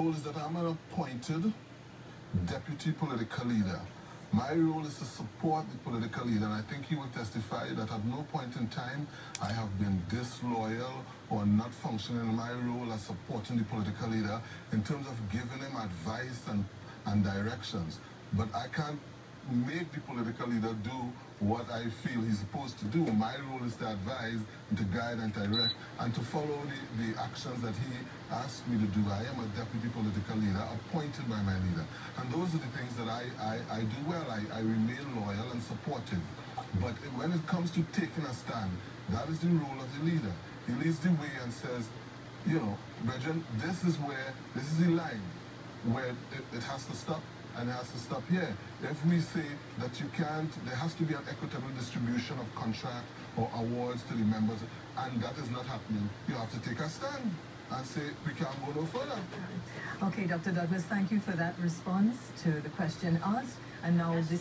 role is that I'm an appointed deputy political leader. My role is to support the political leader, and I think he will testify that at no point in time I have been disloyal or not functioning in my role as supporting the political leader in terms of giving him advice and directions. But I can't make the political leader do what I feel he's supposed to do. My role is to advise, and to guide and direct, and to follow the actions that he asked me to do. I am a deputy political leader appointed by my leader. And those are the things that I do well. I remain loyal and supportive. But when it comes to taking a stand, that is the role of the leader. He leads the way and says, you know, brethren, this is the line where it has to stop, and it has to stop here. If we say that you can't, there has to be an equitable distribution of contract or awards to the members, and that is not happening, you have to take a stand and say we can't go no further. Okay, Dr. Douglas, thank you for that response to the question asked. And now this